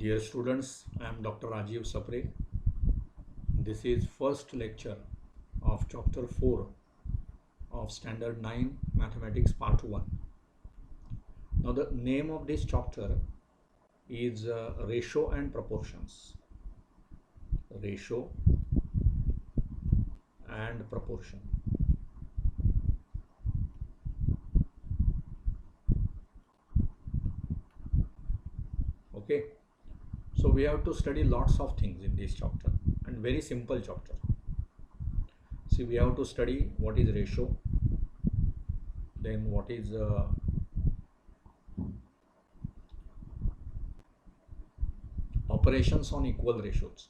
Dear students, I am Dr. Rajiv Sapre. This is first lecture of chapter 4 of standard 9 mathematics part 1. Now the name of this chapter is ratio and proportions. Ratio and proportion. Okay. So we have to study lots of things in this chapter and very simple chapter. See, we have to study what is ratio, then what is operations on equal ratios.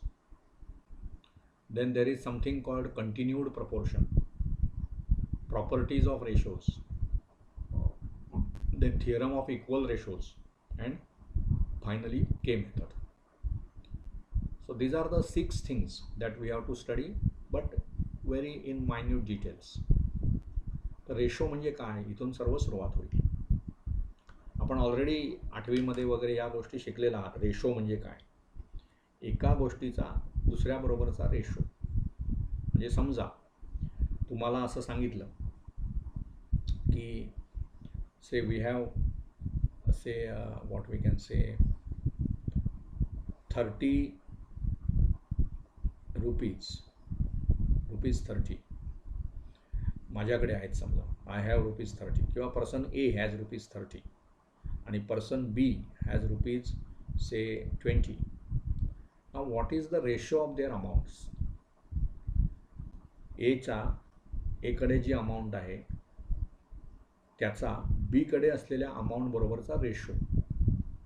Then there is something called continued proportion, properties of ratios, then theorem of equal ratios, and finally K method. So these are the 6 things that we have to study, but very in minute details. तर ratio म्हणजे काय, इथून सर्व सुरुवात होईल. आपण already 8वी मध्ये वगैरे या गोष्टी शिकलेल्या आहात. रेशो म्हणजे काय, एका गोष्टीचा दुसऱ्या बरोबरचा रेशो. म्हणजे समजा तुम्हाला असं सांगितलं की say we have say what we can say 30 rupees 30 माझ्याकडे आहेत. समजा आय हॅव ₹30 किंवा पर्सन ए हॅज ₹30 आणि person B has rupees say 20. Now what is the ratio of their amounts. एकडे जी अमाऊंट आहे त्याचा बीकडे असलेल्या अमाऊंट बरोबरचा रेशो.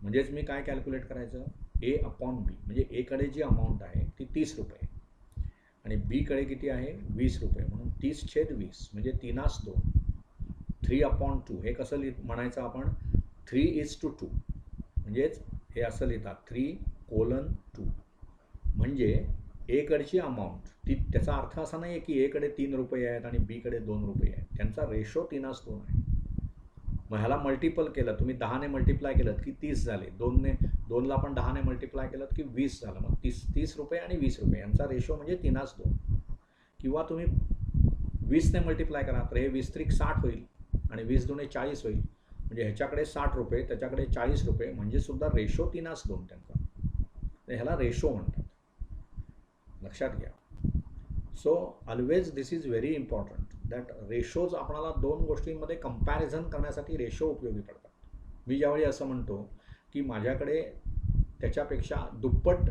म्हणजेच मी काय कॅल्क्युलेट करायचं, ए अपॉन बी. म्हणजे एकडे जी अमाऊंट आहे ती 30 रुपये आणि बीकडे किती आहे 20 रुपये. म्हणून 30/20 म्हणजे 3:2. 3/2 हे कसं म्हणायचं आपण, 3:2. म्हणजेच हे असं लिहितात 3:2. म्हणजे एकडची अमाऊंट ती, त्याचा अर्थ असा नाही आहे की एकडे 3 रुपये आहेत आणि बीकडे 2 रुपये आहेत. त्यांचा रेशो 3:2 आहे. मग ह्याला मल्टिपल केलं तुम्ही, 10ने मल्टिप्लाय केलं की 30 झाले. 2ला पण 10ने मल्टिप्लाय केलं की 20 झालं. मग 30 रुपये आणि 20 रुपये यांचा रेशो म्हणजे 3:2. किंवा तुम्ही 20ने मल्टिप्लाय करा तर हे 20×3 = 60 होईल आणि 20×2 = 40 होईल. म्हणजे ह्याच्याकडे 60 रुपये त्याच्याकडे 40 रुपये म्हणजे सुद्धा रेशो 3:2 त्यांचा. ह्याला रेशो म्हणतात. लक्षात घ्या. So always this is very important that ratios आपल्याला 2 गोष्टींमध्ये कंपॅरिझन करण्यासाठी रेशो उपयोगी पडतात. मी ज्यावेळी असं म्हणतो की माझ्याकडे त्याच्यापेक्षा दुप्पट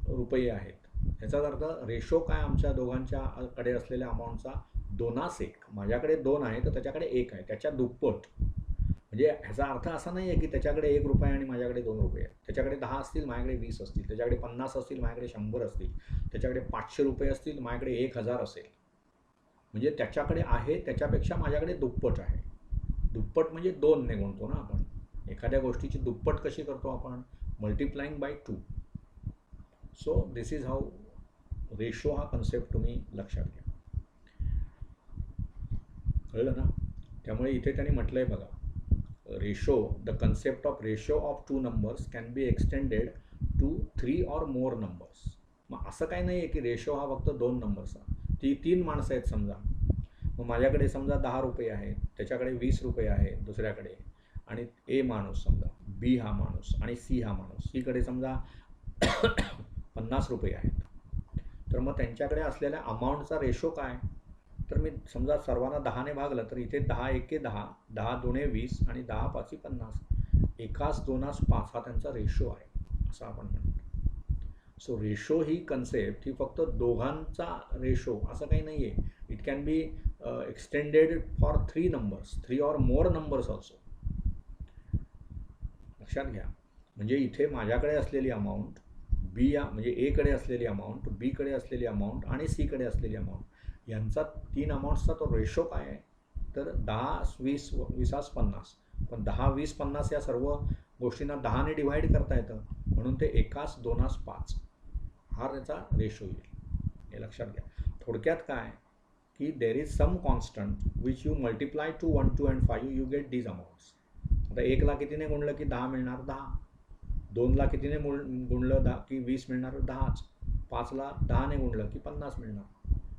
रुपये आहेत, ह्याचाच अर्थ रेशो काय, आमच्या दोघांच्याकडे असलेल्या अमाऊंटचा 2:1. माझ्याकडे 2 आहे तर त्याच्याकडे 1 आहे, त्याच्या दुप्पट. म्हणजे ह्याचा अर्थ असा नाही आहे की त्याच्याकडे 1 रुपया आणि माझ्याकडे 2 रुपये आहेत. त्याच्याकडे 10 असतील माझ्याकडे 20 असतील, त्याच्याकडे 50 असतील माझ्याकडे 100 असतील, त्याच्याकडे 500 रुपये असतील माझ्याकडे 1000 असेल. म्हणजे त्याच्याकडे आहे त्याच्यापेक्षा माझ्याकडे दुप्पट आहे. दुप्पट म्हणजे 2ने गुणतो ना आपण. एखाद्या गोष्टीची दुप्पट कशी करतो आपण, multiplying by 2. So this is how ratio हा कन्सेप्ट तुम्ही लक्षात घ्या. कळलं ना. त्यामुळे इथे त्यांनी म्हटलं आहे बघा, ratio, the concept of ratio of 2 numbers can be extended to 3 or more numbers. मग असं काही नाही आहे की रेशो हा फक्त 2 नंबर्सचा. ती 3 माणसं आहेत समजा. मग माझ्याकडे समजा 10 रुपये आहेत, त्याच्याकडे 20 रुपये आहे दुसऱ्याकडे, आणि ए माणूस समजा, बी हा माणूस आणि सी हा माणूस, सीकडे समजा 50 रुपये आहेत. तर मग त्यांच्याकडे असलेल्या अमाऊंटचा रेशो काय, तर मी समजा सर्वांना 10ने भागलं तर इथे 10×1 = 10, 10×2 = 20 आणि 10×5 = 50. 1:2:5 हा त्यांचा रेशो आहे असं आपण म्हणतो. सो रेशो ही कन्सेप्ट ही फक्त दोघांचा रेशो असं काही नाही आहे. It can be extended for 3 numbers, 3 or more numbers also. लक्षात घ्या. म्हणजे इथे माझ्याकडे असलेली अमाऊंट बी म्हणजे एकडे असलेली अमाऊंट, बीकडे असलेली अमाऊंट आणि सीकडे असलेली अमाऊंट यांचा 3 अमाऊंट्सचा तो रेशो काय आहे, तर 10, 20, 20:50. पण 10, 20, 50 या सर्व गोष्टींना 10ने डिवाईड करता येतं, म्हणून ते 1:2:5 हा त्याचा रेशो येईल. हे लक्षात घ्या. थोडक्यात काय की there is some constant which you multiply to 1, 2 and 5 you get these amounts. आता 1ला कितीने गुणलं की 10 मिळणार, 10. 2ला कितीने गुणलं 10 की 20 मिळणार 10च. 5ला 10ने गुणलं की 50 मिळणार.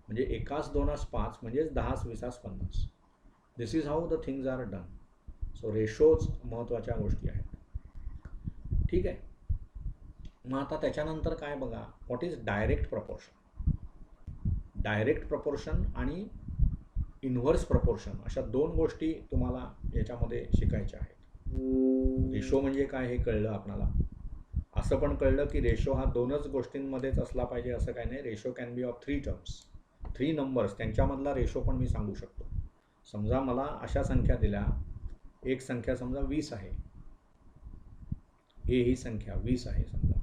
म्हणजे एकास दोनास 5 म्हणजेच 10 20 50. This is how the things are done. So ratios महत्त्वाच्या गोष्टी आहेत. ठीक आहे. मग आता त्याच्यानंतर काय बघा, what is direct proportion. Direct proportion आणि इन्व्हर्स प्रपोर्शन अशा 2 गोष्टी तुम्हाला याच्यामध्ये शिकायच्या आहेत. रेशो म्हणजे काय हे कळलं आपल्याला. असं पण कळलं की रेशो हा 2च गोष्टींमध्येच असला पाहिजे असं काही नाही. Ratio can be of 3 terms, 3 numbers, त्यांच्यामधला रेशो पण मी सांगू शकतो. समजा मला अशा संख्या दिल्या, एक संख्या समजा 20 आहे, ए ही संख्या 20 आहे समजा,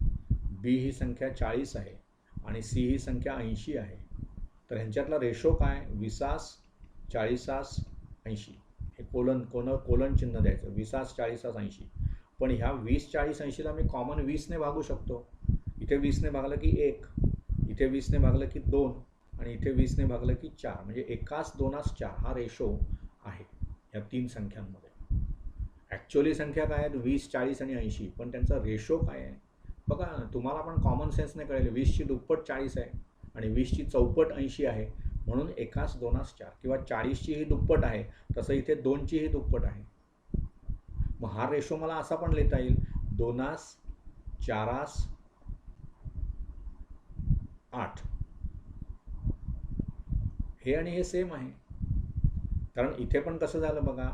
बी ही संख्या 40 आहे आणि सी ही संख्या 80 आहे. तर ह्यांच्यातला रेशो काय, 20 40 80. हे कोलन चिन्ह द्यायचं, 20 40 80. पण ह्या 20 40 80ला मी कॉमन 20ने भागू शकतो. इथे 20ने भागलं की 1, इथे 20ने भागलं की 2 आणि इथे 20ने भागलं की 4. म्हणजे एकास दोनास 4 हा रेशो आहे ह्या 3 संख्यांमध्ये. ॲक्च्युअली संख्या काय आहेत 20 40 आणि 80, पण त्यांचा रेशो काय आहे बघा. तुम्हाला पण कॉमन सेन्सने कळेल, 20ची दुप्पट 40 आहे आणि 20ची चौपट 80 आहे, म्हणून एकास दोनास 4. किंवा 40ची ही दुप्पट आहे, तसं इथे 2ची ही दुप्पट आहे. मग हा रेशो मला असा पण लिहिता येईल, 2 4 8. हे आणि हे सेम आहे. कारण इथे पण कसं झालं बघा,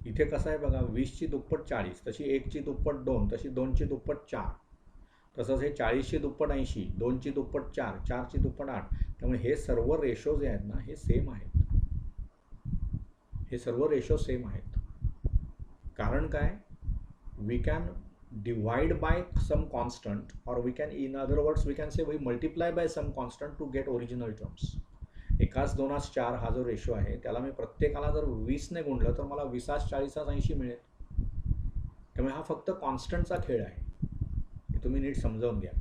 इथे कसं आहे बघा, 20ची दुप्पट 40, तशी 1ची दुप्पट 2, तशी 2ची दुप्पट 4. तसंच हे 40ची दुप्पट 80, 2ची दुप्पट 4, 4ची दुप्पट 8. त्यामुळे हे सर्व रेशो जे आहेत ना, हे सेम आहेत. हे सर्व रेशो सेम आहेत. कारण काय, we can divide by some constant, और we can, in other words we can say we multiply by some constant to get original terms. एकास दोनास 4 हा जो रेशो आहे, त्याला मी प्रत्येकाला जर 20ने गुणलं तर मला 20 40 80 मिळेल. त्यामुळे हा फक्त कॉन्स्टंटचा खेळ आहे. हे तुम्ही नीट समजावून घ्या.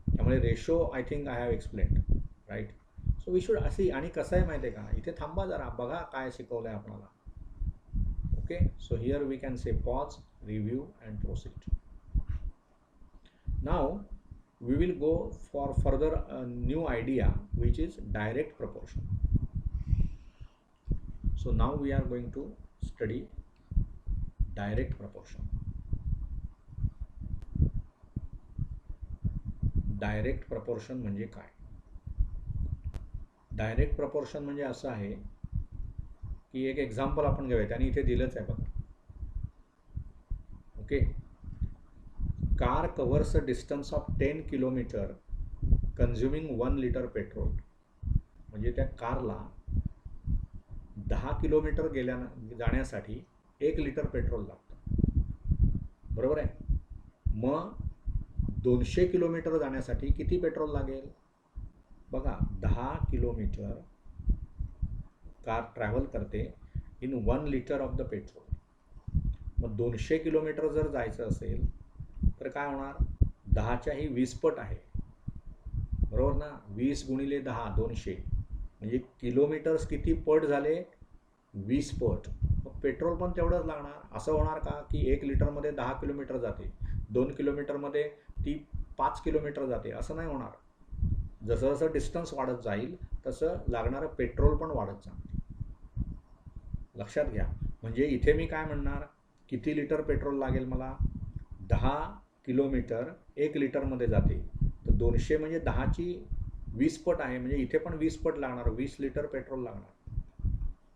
त्यामुळे ratio I think I have explained, right. So we should अशी. आणि कसं आहे माहिती आहे का, इथे थांबा जरा, बघा काय शिकवलं आहे आपल्याला. Okay, so here we can say pause, review and proceed. Now we will go for further new idea, which is direct proportion. So now we are going to study direct proportion. Direct proportion म्हणजे काय. Direct proportion म्हणजे असं आहे की एक example आपण घेऊया, आणि इथे दिलंच आहे बघा. Okay, car covers a distance of 10 kilometre consuming 1 litre petrol. म्हणजे त्या कारला 10 किलोमीटर जाण्यासाठी 1 लिटर पेट्रोल लागतं, बरोबर आहे. मग 200 किलोमीटर जाण्यासाठी किती पेट्रोल लागेल बघा. 10 किलोमीटर कार ट्रॅव्हल करते in 1 litre of the petrol. मग 200 किलोमीटर जर जायचं असेल तर काय होणार, 10च्याही 20 पट आहे, बरोबर ना. 20 गुणिले 10 200, म्हणजे किलोमीटर्स किती पट झाले, 20 पट. मग पेट्रोल पण तेवढंच लागणार. असं होणार का की 1 लिटरमध्ये 10 किलोमीटर जाते, 2 किलोमीटरमध्ये ती 5 किलोमीटर जाते, असं नाही होणार. जसं जसं डिस्टन्स वाढत जाईल तसं लागणारं पेट्रोल पण वाढत जाणार. लक्षात घ्या. म्हणजे इथे मी काय म्हणणार, किती लिटर पेट्रोल लागेल मला, 10 किलोमीटर 1 लिटरमध्ये जाते, तर 200 म्हणजे 10ची 20 पट आहे, म्हणजे इथे पण 20 पट लागणार, 20 लिटर पेट्रोल लागणार.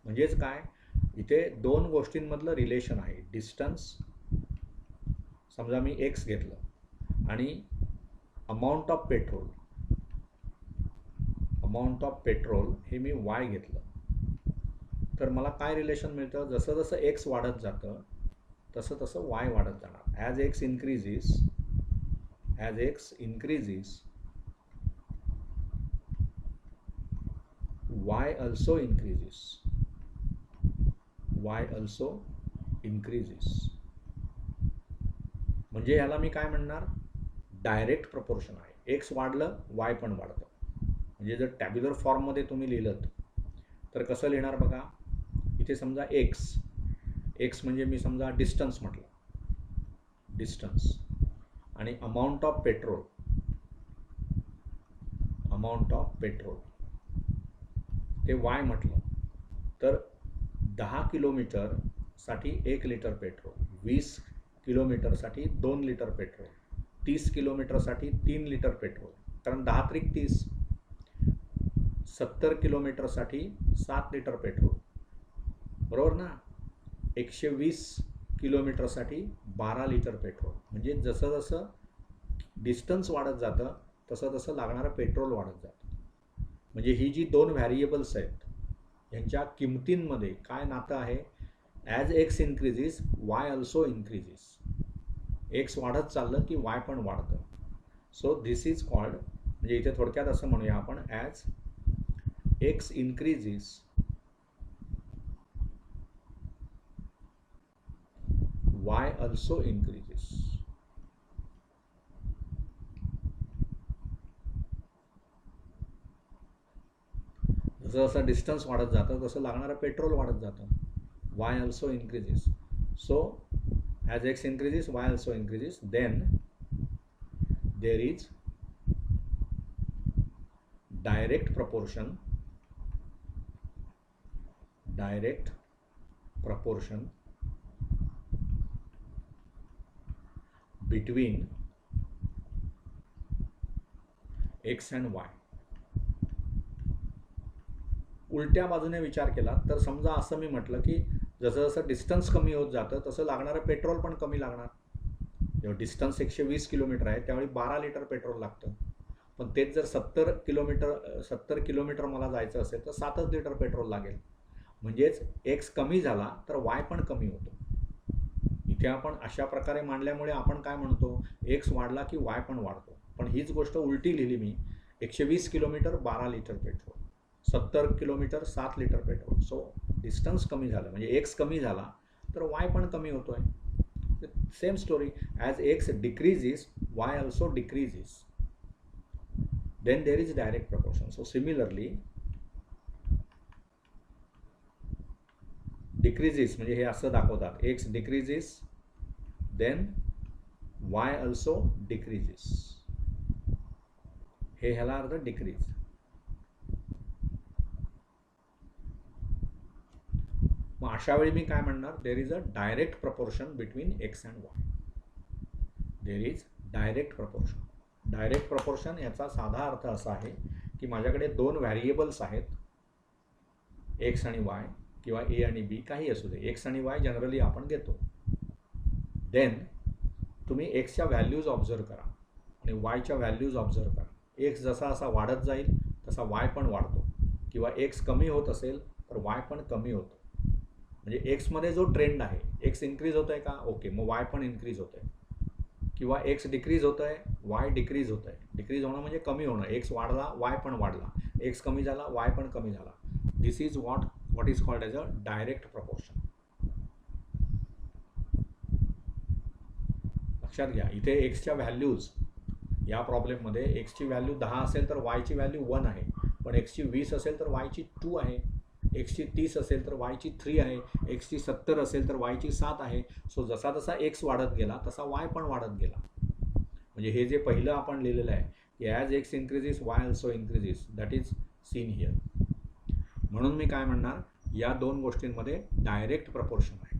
म्हणजेच काय, इथे 2 गोष्टींमधलं रिलेशन आहे. डिस्टन्स, समजा मी एक्स घेतलं, आणि अमाऊंट ऑफ पेट्रोल हे मी वाय घेतलं, तर मला काय रिलेशन मिळतं, जसं जसं एक्स वाढत जातं तसं तसं वाय वाढत जाणार. As x increases Y also increases. म्हणजे याला मी काय म्हणणार, डायरेक्ट प्रपोर्शन आहे. एक्स वाढलं वाय पण वाढतं. म्हणजे जर टॅब्युलर फॉर्ममध्ये तुम्ही लिहिलं तर कसं लिहिणार बघा. इथे समजा एक्स म्हणजे मी समजा डिस्टन्स म्हटलं, डिस्टन्स, आणि अमाऊंट ऑफ पेट्रोल ते वाय म्हटलं तर 10 किलोमीटरसाठी 1 litre petrol, 20 किलोमीटरसाठी 2 litre petrol, 30 किलोमीटरसाठी 3 litre petrol, कारण 10 त्रिक 30, 70 किलोमीटरसाठी 7 लिटर पेट्रोल, बरोबर ना. 120 किलोमीटरसाठी 12 लिटर पेट्रोल. म्हणजे जसं जसं डिस्टन्स वाढत जातं तसं तसं लागणारं पेट्रोल वाढत जातं. म्हणजे ही जी दोन व्हॅरिएबल्स आहेत यांच्या किमतींमध्ये काय नातं आहे? As x increases Y also increases. X वाढत चाललं की वाय पण वाढतं. सो दिस इज कॉल्ड, म्हणजे इथे थोडक्यात असं म्हणूया आपण, as x increases Y also increases. जसं जसं डिस्टन्स वाढत जातं तसं लागणारं पेट्रोल वाढत जातं. Y also increases. So as x increases y also increases, then there is direct proportion between x and y. उलट्या बाजूने विचार केला तर समजा असं मी म्हटलं की जसं जसं डिस्टन्स कमी होत जातं तसं लागणारं पेट्रोल पण कमी लागणार. जेव्हा डिस्टन्स 120 किलोमीटर आहे त्यावेळी 12 लिटर पेट्रोल लागतं. पण तेच जर 70 किलोमीटर मला जायचं असेल तर 7च लिटर पेट्रोल लागेल. म्हणजेच एक्स कमी झाला तर वाय पण कमी होतो. इथे आपण अशा प्रकारे मांडल्यामुळे आपण काय म्हणतो, एक्स वाढला की वाय पण वाढतो. पण हीच गोष्ट उलटी लिहिली मी. 120 kilometre 12 litre petrol, 70 kilometre 7 litre petrol. So distance कमी झालं म्हणजे एक्स कमी झाला तर वाय पण कमी होतो आहे. Same story, as X decreases Y also decreases, then there is direct proportion. So similarly decreases म्हणजे हे असं दाखवतात, X decreases then Y also decreases. हे ह्याला अर्थ डिक्रीज. मग अशा वेळी मी काय म्हणणार, there is a direct proportion between x and Y. There is direct proportion. Direct proportion याचा साधा अर्थ असा आहे की माझ्याकडे दोन व्हॅरिएबल्स आहेत, एक्स आणि वाय किंवा ए आणि बी काही असू दे. एक्स आणि वाय जनरली आपण घेतो. देन तुम्ही एक्सच्या व्हॅल्यूज ऑब्झर्व करा आणि वायच्या व्हॅल्यूज ऑब्झर्व करा. एक्स जसा असा वाढत जाईल तसा वाय पण वाढतो, किंवा एक्स कमी होत असेल तर वाय पण कमी होतो. म्हणजे एक्समध्ये जो ट्रेंड आहे, एक्स इन्क्रीज होत आहे का, ओके, मग वाय पण इन्क्रीज होत आहे. किंवा एक्स डिक्रीज होत आहे, वाय डिक्रीज होत आहे. डिक्रीज होणं म्हणजे कमी होणं. एक्स वाढला वाय पण वाढला, एक्स कमी झाला वाय पण कमी झाला. This is what is called as a direct proportion. लक्षात घ्या, इथे एक्सच्या व्हॅल्यूज या प्रॉब्लेममध्ये एक्सची व्हॅल्यू 10 असेल तर वायची व्हॅल्यू 1 आहे, पण एक्सची 20 असेल तर वायची 2 आहे, एक्सची 30 असेल तर वायची 3 आहे, एक्सची 70 असेल तर वायची 7 आहे. सो जसा जसा एक्स वाढत गेला तसा वाय पण वाढत गेला. म्हणजे हे जे पहिलं आपण लिहिलेलं आहे की as x increases Y also increases, that is seen here. म्हणून मी काय म्हणणार, या दोन गोष्टींमध्ये डायरेक्ट प्रपोर्शन आहे.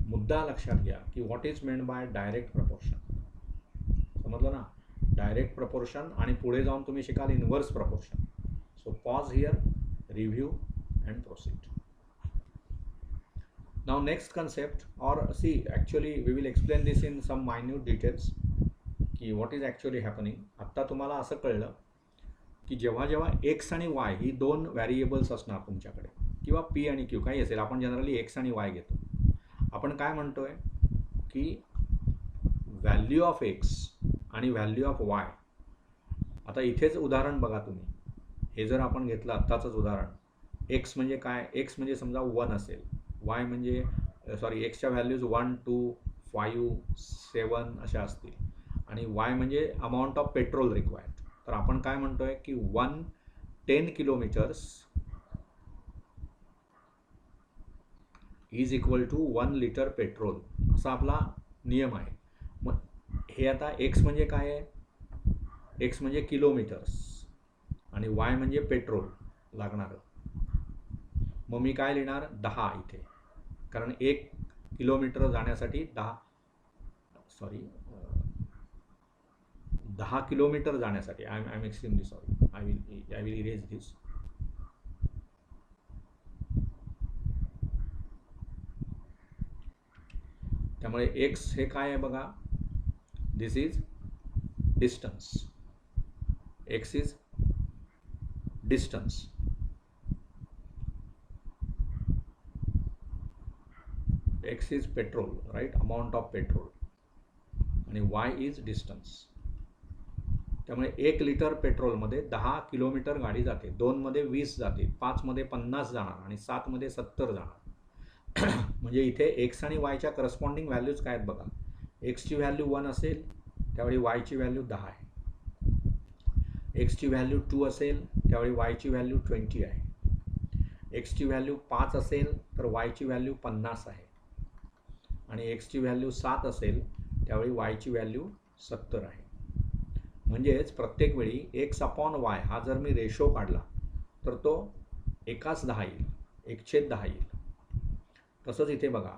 मुद्दा लक्षात घ्या की what is meant by direct proportion. समजलं ना, डायरेक्ट प्रपोर्शन, आणि पुढे जाऊन तुम्ही शिकाल inverse proportion. So pause here, review and proceed. Now next concept, or see, actually we will explain this in some minute details की what is actually happening. आत्ता तुम्हाला असं कळलं की जेव्हा जेव्हा एक्स आणि वाय ही दोन व्हॅरिएबल्स असणार तुमच्याकडे, किंवा पी आणि क्यू काही असेल, आपण जनरली एक्स आणि वाय घेतो. आपण काय म्हणतोय की व्हॅल्यू ऑफ एक्स आणि व्हॅल्यू ऑफ वाय. आता इथेच उदाहरण बघा तुम्ही, हे जर आपण घेतलं आत्ताचंच उदाहरण, एक्स म्हणजे काय, एक्स म्हणजे समजा 1 असेल, वाय म्हणजे एक्सच्या व्हॅल्यूज 1 2 5 7 अशा असतील, आणि वाय म्हणजे अमाऊंट ऑफ पेट्रोल रिक्वायर्ड. तर आपण काय म्हणतोय की 10 kilometres is equal to 1 litre petrol, असा आपला नियम आहे. मग हे आता एक्स म्हणजे काय आहे, एक्स म्हणजे किलोमीटर्स आणि वाय म्हणजे पेट्रोल लागणारं. मग मी काय लिहिणार 10 इथे, कारण 1 किलोमीटर जाण्यासाठी 10 किलोमीटर जाण्यासाठी I am extremely sorry, I will erase this. त्यामुळे एक्स हे काय आहे बघा, this is distance. X is distance. X is petrol, right, amount of petrol, आणि वाय इज डिस्टन्स. त्यामुळे 1 लिटर पेट्रोलमध्ये 10 किलोमीटर गाडी जाते, 2मध्ये 20 जाते, 5मध्ये 50 जाणार आणि 7मध्ये 70 जाणार. म्हणजे इथे एक्स आणि वायच्या करस्पॉन्डिंग व्हॅल्यूज काय आहेत बघा. एक्सची व्हॅल्यू 1 असेल त्यावेळी वायची व्हॅल्यू 10 आहे. एक्सची व्हॅल्यू 2 असेल त्यावेळी वायची व्हॅल्यू 20 आहे. एक्सची व्हॅल्यू 5 असेल तर वायची व्हॅल्यू 50 आहे. आणि एक्सची व्हॅल्यू 7 असेल त्यावेळी वायची व्हॅल्यू 70 आहे. म्हणजेच प्रत्येक वेळी एक्स अपॉन वाय हा जर मी रेशो काढला तर तो एकाच 10 येईल, 1/10 येईल. तसंच इथे बघा,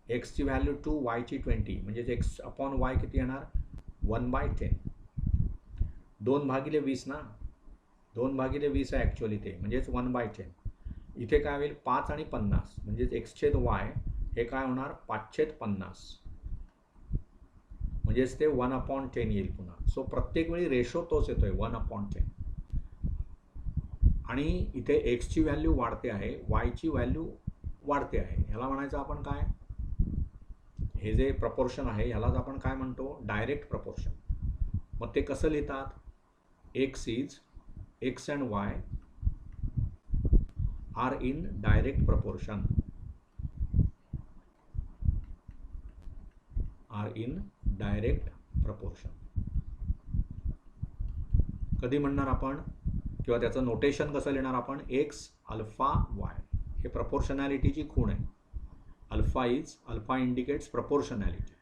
एक्सची व्हॅल्यू 2, वायची 20, म्हणजेच एक्स अपॉन वाय किती येणार 1/10. 2/20 ना, 2/20 आहे ॲक्च्युअली ते, म्हणजेच 1/10. इथे काय होईल 5 आणि 50, म्हणजेच x/y हे काय होणार 5/50, म्हणजेच ते 1/10 येईल पुन्हा. सो प्रत्येक वेळी रेशो तोच येतोय 1/10. आणि इथे एक्सची व्हॅल्यू वाढते आहे, वायची व्हॅल्यू वाढते आहे. ह्याला म्हणायचं आपण काय, हे जे प्रपोर्शन आहे ह्यालाच आपण काय म्हणतो, डायरेक्ट प्रपोर्शन. मग ते कसं लिहितात, x and y are in direct proportion. R in direct proportion कधी म्हणणार आपण, किंवा त्याचं नोटेशन कसं लिहिणार आपण, एक्स अल्फा वाय. हे प्रपोर्शनॅलिटीची खूण आहे. Alpha indicates proportionality.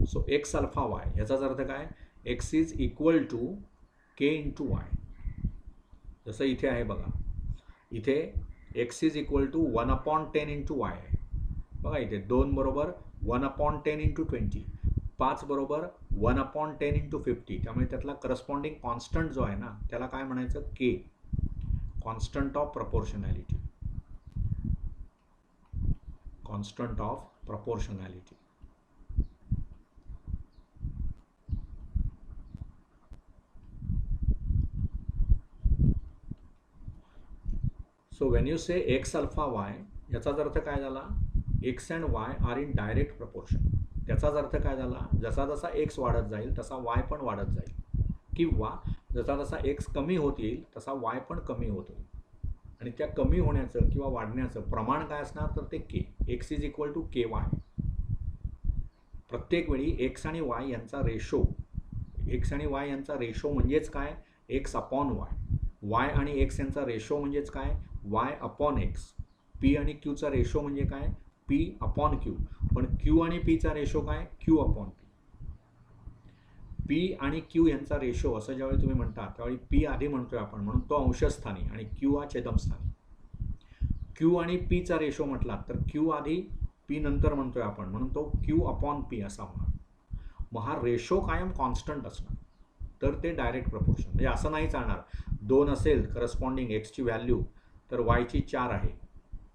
So X alpha Y याचाच अर्थ काय, X is equal to K into Y. जसं इथे आहे बघा, इथे X is equal to 1/10 into Y आहे बघा. इथे 2 बरोबर 1/10 इंटू 20, 5 बरोबर 1/10 इंटू 50. त्यामुळे त्यातला करस्पॉन्डिंग कॉन्स्टंट जो आहे ना त्याला काय म्हणायचं, k, constant of proportionality. Constant of proportionality. So when you say x alpha Y याचाच अर्थ काय झाला, x and y are in direct proportion. त्याचाच अर्थ काय झाला, जसा जसा एक्स वाढत जाईल तसा वाय पण वाढत जाईल, किंवा जसा जसा एक्स कमी होत येईल तसा वाय पण कमी होत येईल. आणि त्या कमी होण्याचं किंवा वाढण्याचं प्रमाण काय असणार तर ते k. X is equal to k y. प्रत्येक वेळी एक्स आणि वाय यांचा रेशो म्हणजेच काय, एक्स अपॉन वाय. वाय आणि एक्स यांचा रेशो म्हणजेच काय, वाय अपॉन एक्स. पी आणि क्यूचा रेशो म्हणजे काय, पी अपॉन क्यू. पण क्यू आणि पीचा रेशो काय, क्यू अपॉन पी. पी आणि क्यू यांचा रेशो असं ज्यावेळी तुम्ही म्हणता त्यावेळी पी आधी म्हणतोय आपण, म्हणून तो अंशस्थानी आणि क्यू हा छेदमस्थानी. क्यू आणि पीचा रेशो म्हटला तर क्यू आधी पी नंतर म्हणतोय आपण, म्हणून तो क्यू अपॉन पी असा होणार. मग हा रेशो कायम कॉन्स्टंट असणार तर ते डायरेक्ट प्रपोर्शन. म्हणजे असं नाही चालणार 2 असेल करस्पॉन्डिंग एक्सची व्हॅल्यू तर वायची 4 आहे,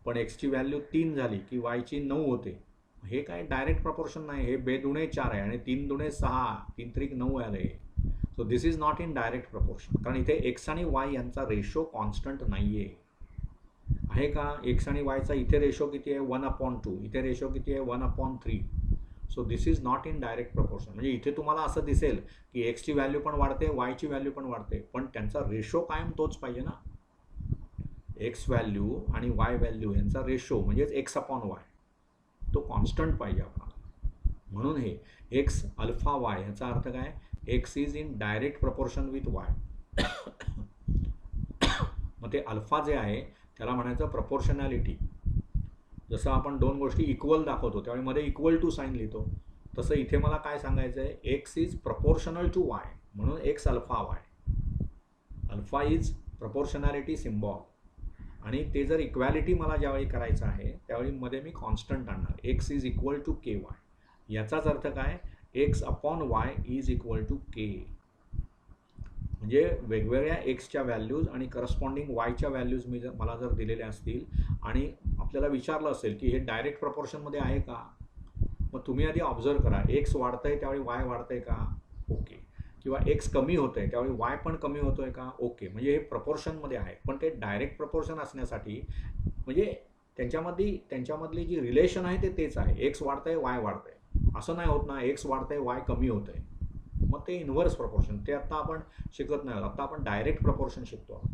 पण एक्सची व्हॅल्यू 3 झाली की वायची 9 होते. हे काय डायरेक्ट प्रपोर्शन नाही, हे 2 दुणे 4 आहे आणि 3 दुणे 6, 3 त्रिक 9 आले. So this is not in direct proportion, कारण इथे एक्स आणि वाय यांचा रेशो कॉन्स्टंट नाही आहे का. एक्स आणि वायचा इथे रेशो किती आहे 1/2, इथे रेशो किती आहे 1/3. So this is not in direct proportion. म्हणजे इथे तुम्हाला असं दिसेल की एक्सची व्हॅल्यू पण वाढते, वायची व्हॅल्यू पण वाढते, पण त्यांचा रेशो कायम तोच पाहिजे ना. एक्स व्हॅल्यू आणि वाय व्हॅल्यू यांचा रेशो म्हणजेच एक्स अपॉन वाय तो कॉन्स्टंट पाहिजे आपल्याला. म्हणून हे एक्स अल्फा वाय याचा अर्थ काय, X is in direct proportion with Y. मग ते अल्फा जे आहे त्याला म्हणायचं प्रपोर्शनॅलिटी. जसं आपण दोन गोष्टी इक्वल दाखवतो त्यावेळी मध्ये इक्वल टू साईन लिहितो, तसं इथे मला काय सांगायचं आहे, x is proportional to y, म्हणून x alpha y. Alpha is proportionality symbol. आणि ते जर इक्वॅलिटी मला ज्यावेळी करायचं आहे त्यावेळी मध्ये मी कॉन्स्टंट आणणार, x is equal to k y. याचाच अर्थ काय, x upon y is equal to k. म्हणजे वेगवेगळ्या एक्सच्या व्हॅल्यूज आणि करस्पॉन्डिंग वायच्या व्हॅल्यूज मला जर दिलेल्या असतील आणि आपल्याला विचारलं असेल की हे डायरेक्ट प्रपोर्शनमध्ये आहे का, मग तुम्ही आधी ऑब्झर्व करा, एक्स वाढतंय त्यावेळी वाय वाढतंय का, ओके. किंवा एक्स कमी होतंय त्यावेळी वाय पण कमी होतोय का, ओके. म्हणजे हे प्रपोर्शनमध्ये आहे. पण ते डायरेक्ट प्रपोर्शन असण्यासाठी म्हणजे त्यांच्यामधली जी रिलेशन आहे ते तेच आहे, एक्स वाढतंय वाय वाढतंय. असं नाही होत ना, एक्स वाढतंय वाय कमी होतंय, मग ते इन्व्हर्स प्रपोर्शन. ते आता आपण शिकत नाही आहोत, आता आपण डायरेक्ट प्रपोर्शन शिकतो आहोत.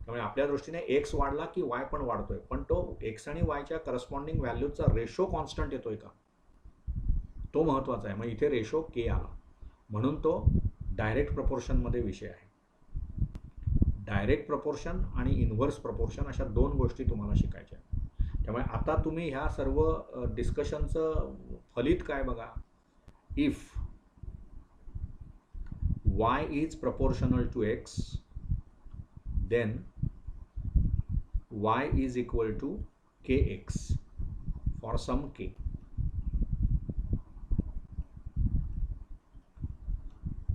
त्यामुळे आपल्या दृष्टीने एक्स वाढला की वाय पण वाढतोय, पण तो एक्स आणि वायच्या करस्पॉन्डिंग व्हॅल्यूचा रेशो कॉन्स्टंट येतोय का, तो महत्त्वाचा आहे. मग इथे रेशो के आला म्हणून तो डायरेक्ट प्रपोर्शनमध्ये विषय आहे. डायरेक्ट प्रपोर्शन आणि इन्व्हर्स प्रपोर्शन अशा दोन गोष्टी तुम्हाला शिकायच्या. त्यामुळे आता तुम्ही ह्या सर्व डिस्कशनचं फलित काय बघा, if y is proportional to x, then y is equal to kx for some k.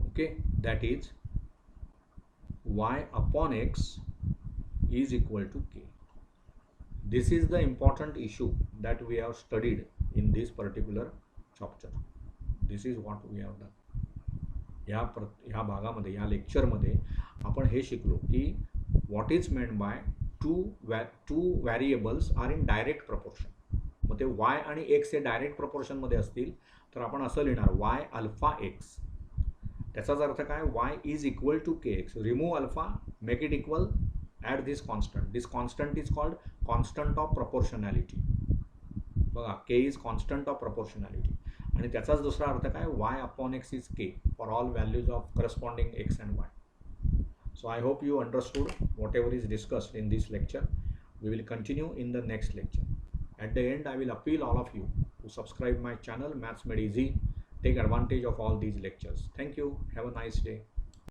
Okay, that is y upon x is equal to k. This is the important issue that we have studied in this particular chapter. This is what we have done. ह्या भागामध्ये, ह्या लेक्चरमध्ये आपण हे शिकलो की what is meant by two variables R in direct proportion. मग ते वाय आणि एक्स हे डायरेक्ट प्रपोर्शनमध्ये असतील तर आपण असं लिहिणार वाय अल्फा एक्स. त्याचाच अर्थ काय, Y is equal to K X. Remove alpha, make it equal, add this constant. This constant is called constant of proportionality. बघा, K is constant of proportionality. आणि त्याचाच दुसरा अर्थ काय, Y upon X is K for all values of corresponding X and Y. So I hope you understood whatever is discussed in this lecture. We will continue in the next lecture. At the end, I will appeal all of you to subscribe my channel Maths Made Easy. Take advantage of all these lectures. Thank you. Have a nice day.